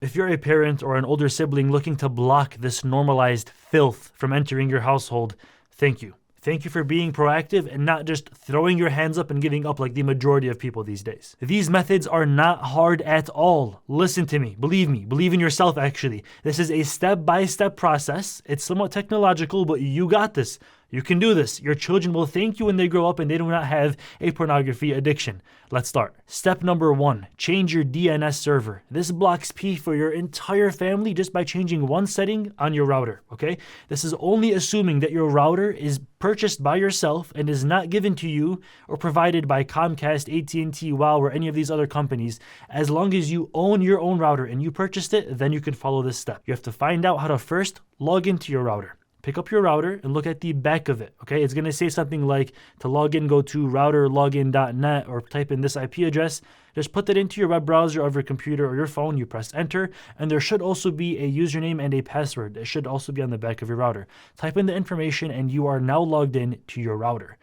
If you're a parent or an older sibling looking to block this normalized filth from entering your household, thank you. Thank you for being proactive and not just throwing your hands up and giving up like the majority of people these days. These methods are not hard at all. Listen to me. Believe in yourself actually. This is a step-by-step process. It's somewhat technological, but you got this. You can do this. Your children will thank you when they grow up and they do not have a pornography addiction. Let's start. Step number 1, change your DNS server. This blocks P for your entire family just by changing one setting on your router, okay? This is only assuming that your router is purchased by yourself and is not given to you or provided by Comcast, AT&T, WOW, or any of these other companies. As long as you own your own router and you purchased it, then you can follow this step. You have to find out how to first log into your router. Pick up your router and look at the back of it, okay? It's going to say something like, to log in, go to routerlogin.net or type in this IP address. Just put that into your web browser of your computer or your phone. You press enter, and there should also be a username and a password. It should also be on the back of your router. Type in the information, and you are now logged in to your router.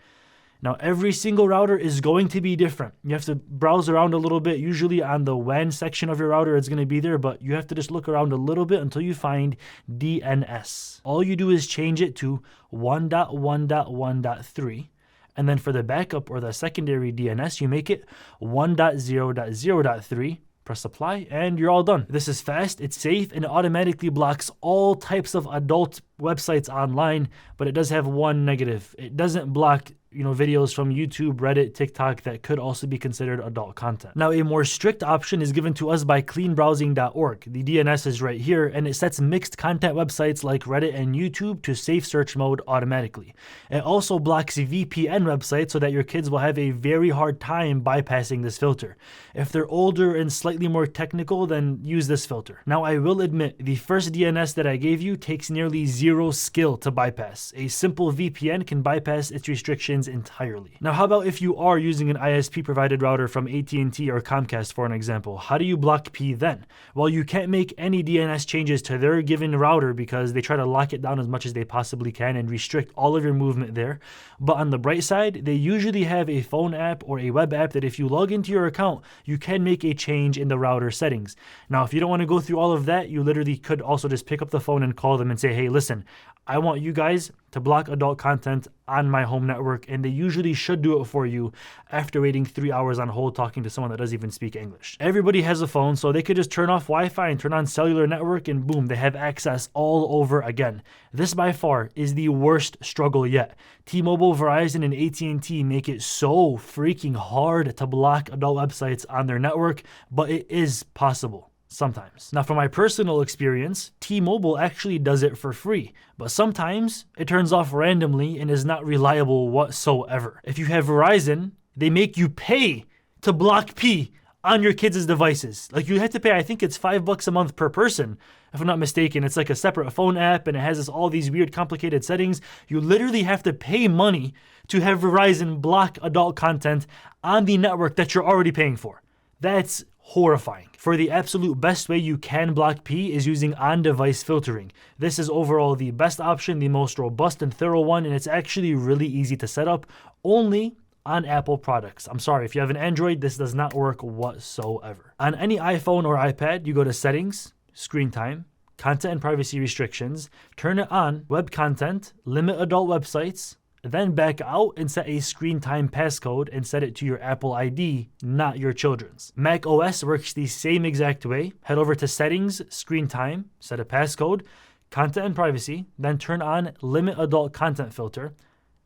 Now, every single router is going to be different. You have to browse around a little bit. Usually on the WAN section of your router, it's going to be there, but you have to just look around a little bit until you find DNS. All you do is change it to 1.1.1.3. And then for the backup or the secondary DNS, you make it 1.0.0.3. Press apply, and you're all done. This is fast, it's safe, and it automatically blocks all types of adult websites online, but it does have one negative. It doesn't block videos from YouTube, Reddit, TikTok that could also be considered adult content. Now, a more strict option is given to us by cleanbrowsing.org. The DNS is right here, and it sets mixed content websites like Reddit and YouTube to safe search mode automatically. It also blocks VPN websites so that your kids will have a very hard time bypassing this filter. If they're older and slightly more technical, then use this filter. Now, I will admit, the first DNS that I gave you takes nearly zero skill to bypass. A simple VPN can bypass its restrictions entirely. Now, how about if you are using an ISP provided router from AT&T or Comcast, for an example? How do you block P then? Well, you can't make any DNS changes to their given router because they try to lock it down as much as they possibly can and restrict all of your movement there. But on the bright side, they usually have a phone app or a web app that if you log into your account, you can make a change in the router settings. Now, if you don't want to go through all of that, you literally could also just pick up the phone and call them and say, hey, listen, I want you guys to block adult content on my home network, and they usually should do it for you after waiting 3 hours on hold talking to someone that doesn't even speak English. Everybody has a phone, so they could just turn off Wi-Fi and turn on cellular network, and boom, they have access all over again. This by far is the worst struggle yet. T-Mobile, Verizon, and AT&T make it so freaking hard to block adult websites on their network, but it is possible. Sometimes. Now, from my personal experience, T-Mobile actually does it for free, but sometimes it turns off randomly and is not reliable whatsoever. If you have Verizon, they make you pay to block P on your kids' devices. Like, you have to pay, I think it's $5 a month per person, if I'm not mistaken. It's like a separate phone app, and it has all these weird complicated settings. You literally have to pay money to have Verizon block adult content on the network that you're already paying for. That's horrifying. For the absolute best way you can block P is using on-device filtering. This is overall the best option, the most robust and thorough one, and it's actually really easy to set up only on Apple products. I'm sorry, if you have an Android, this does not work whatsoever. On any iPhone or iPad, you go to Settings, Screen Time, Content and Privacy Restrictions, turn it on, Web Content, Limit Adult Websites, then back out and set a screen time passcode and set it to your Apple ID, not your children's. Mac OS works the same exact way. Head over to Settings, Screen Time, set a passcode, Content and Privacy, then turn on Limit Adult Content Filter,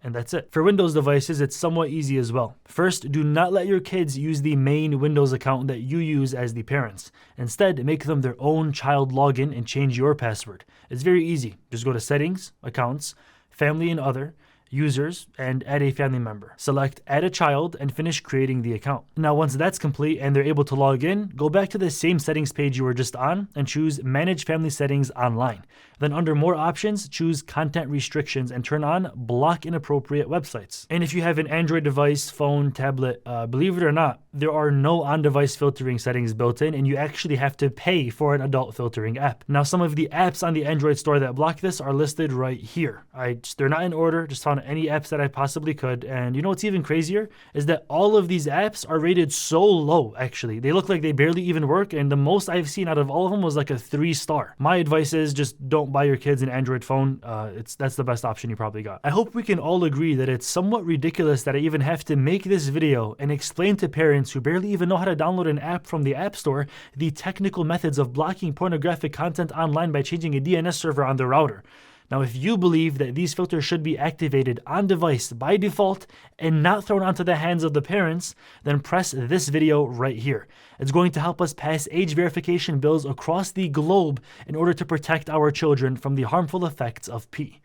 and that's it. For Windows devices, it's somewhat easy as well. First, do not let your kids use the main Windows account that you use as the parents. Instead, make them their own child login and change your password. It's very easy. Just go to Settings, Accounts, Family and Other, Users, and add a family member. Select Add a Child and finish creating the account. Now, once that's complete and they're able to log in, go back to the same settings page you were just on and choose Manage Family Settings Online. Then under More Options, choose Content Restrictions and turn on Block Inappropriate Websites. And if you have an Android device, phone, tablet, believe it or not, there are no on-device filtering settings built in, and you actually have to pay for an adult filtering app. Now, some of the apps on the Android store that block this are listed right here. They're not in order, just found any apps that I possibly could. And you know what's even crazier is that all of these apps are rated so low, actually. They look like they barely even work, and the most I've seen out of all of them was like a 3-star. My advice is just don't buy your kids an Android phone. That's the best option you probably got. I hope we can all agree that it's somewhat ridiculous that I even have to make this video and explain to parents who barely even know how to download an app from the App Store the technical methods of blocking pornographic content online by changing a DNS server on the router. Now, if you believe that these filters should be activated on device by default and not thrown onto the hands of the parents, then press this video right here. It's going to help us pass age verification bills across the globe in order to protect our children from the harmful effects of P.